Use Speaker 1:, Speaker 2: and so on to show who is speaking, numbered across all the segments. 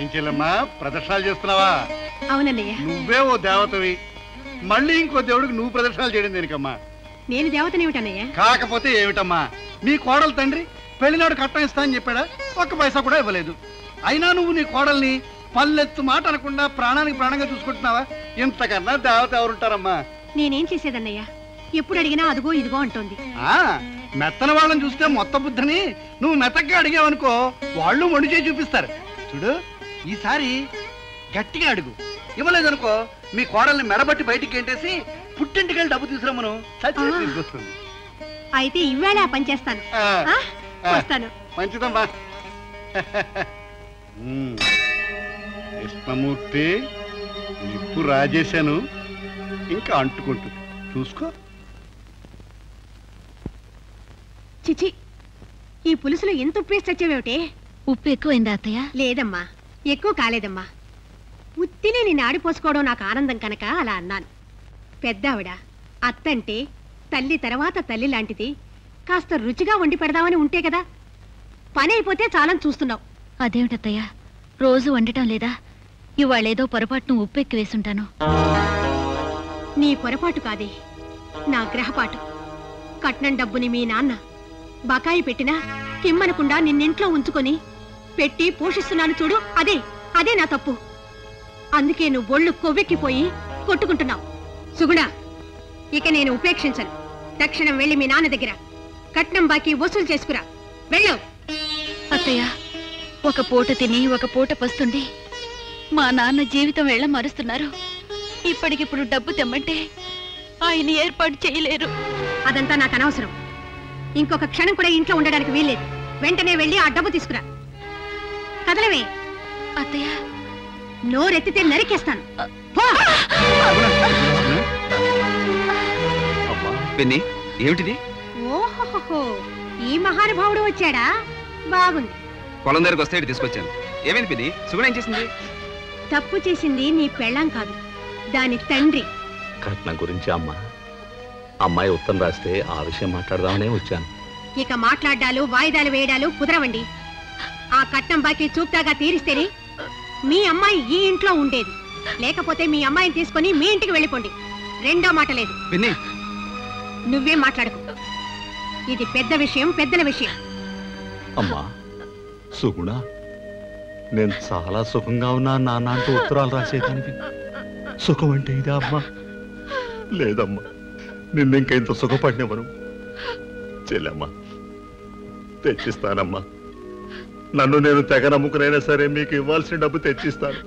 Speaker 1: ఏం చెల్లమ్మా ప్రదర్శనలు చేస్తున్నావా?
Speaker 2: అవునన్నయ్య.
Speaker 1: నువ్వే ఓ దేవతవి, మళ్ళీ ఇంకో దేవుడికి నువ్వు ప్రదర్శనలు చేయడం దేనికమ్మా?
Speaker 2: నేను దేవతనేమిటన్నయ్య?
Speaker 1: కాకపోతే ఏమిటమ్మా, మీ కోడలు తండ్రి పెళ్లినాడు కట్నం ఇస్తా అని చెప్పాడా? ఒక్క పైసా కూడా ఇవ్వలేదు. అయినా నువ్వు నీ కోడల్ని పల్లెత్తు మాట అనకుండా ప్రాణానికి ప్రాణంగా చూసుకుంటున్నావా? ఇంతకన్నా దేవత ఎవరుంటారమ్మా?
Speaker 2: నేనేం చేసేదన్నయ్య? ఎప్పుడు అడిగినా అదిగో ఇదిగో అంటోంది.
Speaker 1: మెత్తన వాళ్ళని చూస్తే మొత్త బుద్ధని నువ్వు మెత్తగా అడిగావనుకో, వాళ్ళు మొండి చేసి చూపిస్తారు. చూడు, ఈసారి గట్టిగా అడుగు. ఇవ్వలేదనుకో మీ కోడల్ని మెడబట్టి బయటికి గెంటేసి పుట్టింటికెళ్ళి డబ్బు తీసుకురమ్మను, తీసుకొస్తుంది.
Speaker 2: అయితే ఇవాళ ఆ పని చేస్తాను. వస్తాను.
Speaker 1: మంచిదమ్మా. కృష్ణమూర్తి, నిప్పు రాజేశాను, ఇంకా అంటుకుంటుంది, చూసుకో.
Speaker 2: చిచి, ఈ పులుసులో ఎంత ఉప్పేసి చచ్చేవేమిటే?
Speaker 3: ఉప్పు ఎక్కువైందా అత్తయ్య?
Speaker 2: లేదమ్మా, ఎక్కువ కాలేదమ్మా. ఉత్తినే నేను ఆడిపోసుకోవడం నాకు ఆనందం కనుక అలా అన్నాను. పెద్దావిడ అత్తంటే తల్లి తర్వాత తల్లి లాంటిది, కాస్త రుచిగా వండి పెడదామని ఉంటే కదా. పని అయిపోతే చాలని చూస్తున్నావు.
Speaker 3: అదేమిటత్తయ్య, రోజు వండటం లేదా? ఇవాళేదో పొరపాటును ఉప్పు ఎక్కువ వేసుంటాను.
Speaker 2: నీ పొరపాటు కాదే, నా గ్రహపాటు. కట్నం డబ్బుని మీ నాన్న బకాయి పెట్టినా కిమ్మనకుండా నిన్నింట్లో ఉంచుకొని పెట్టి పోషిస్తున్నాను చూడు, అదే నా తప్పు. అందుకే నువ్వు ఒళ్ళు కొవ్వెక్కిపోయి కొట్టుకుంటున్నావు. సుగుణ, ఇక నేను ఉపేక్షించను. తక్షణం వెళ్ళి మీ నాన్న దగ్గర కట్నం బాకీ వసూలు చేసుకురా. వెళ్ళు.
Speaker 3: అత్తయ్య, ఒక పూట తిని ఒక పూట పస్తుండి మా నాన్న జీవితం వెళ్ళ మారుస్తున్నారు. ఇప్పటికిప్పుడు డబ్బు తెమ్మంటే ఆయన ఏర్పాటు చేయలేరు.
Speaker 2: అదంతా నాకు అనవసరం. ఇంకొక క్షణం కూడా ఇంట్లో ఉండడానికి వీల్లేదు. వెంటనే వెళ్ళి ఆ డబ్బు తీసుకురా. కదలవే.
Speaker 3: అత్తయ్య,
Speaker 2: నోరెత్తితే నరికేస్తాను.
Speaker 4: ఏమిటిది?
Speaker 2: ఓహో, ఈ మహానుభావుడు వచ్చాడా? బాగుంది.
Speaker 4: పొలం దగ్గరకు వస్తే తీసుకొచ్చాను. ఏమైంది పిన్ని? సుగుణ ఏం చేసింది?
Speaker 2: తప్పు చేసింది నీ పెళ్ళాం కాదు, దాని తండ్రి.
Speaker 5: కట్నం గురించి అమ్మాయి ఉత్తరం రాస్తే ఆ విషయం మాట్లాడదామనే వచ్చాను.
Speaker 2: ఇక మాట్లాడాలు వాయిదాలు వేయడాలు కుదరవండి. ఆ కట్నం బాకీ చూపుతాగా తీరిస్తేనే మీ అమ్మాయి ఈ ఇంట్లో ఉండేది. లేకపోతే మీ అమ్మాయిని తీసుకొని మీ ఇంటికి వెళ్ళిపోండి. రెండో మాట లేదు. నువ్వే మాట్లాడుకో. ఇది పెద్ద విషయం, పెద్దల విషయం.
Speaker 5: అమ్మా సుగుణ, నేను చాలా సుఖంగా ఉన్నా నాన్న అంటూ ఉత్తరాలు రాసేదానికి. సుఖం అంటే ఇదే అమ్మా? లేదమ్మా, నిన్నింక ఇంత సుఖపడినవను. చెల్లెమ్మా, తెచ్చిస్తానమ్మా. నన్ను నేను తెగ నమ్ముకునైనా సరే మీకు ఇవ్వాల్సిన డబ్బు తెచ్చిస్తాను.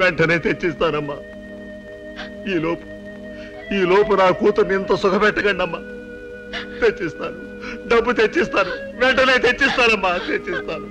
Speaker 5: వెంటనే తెచ్చిస్తానమ్మా. ఈలోపు నా కూతుర్ని ఇంత సుఖపెట్టకండి అమ్మా. తెచ్చిస్తాను, డబ్బు తెచ్చిస్తాను, వెంటనే తెచ్చిస్తానమ్మా, తెచ్చిస్తాను.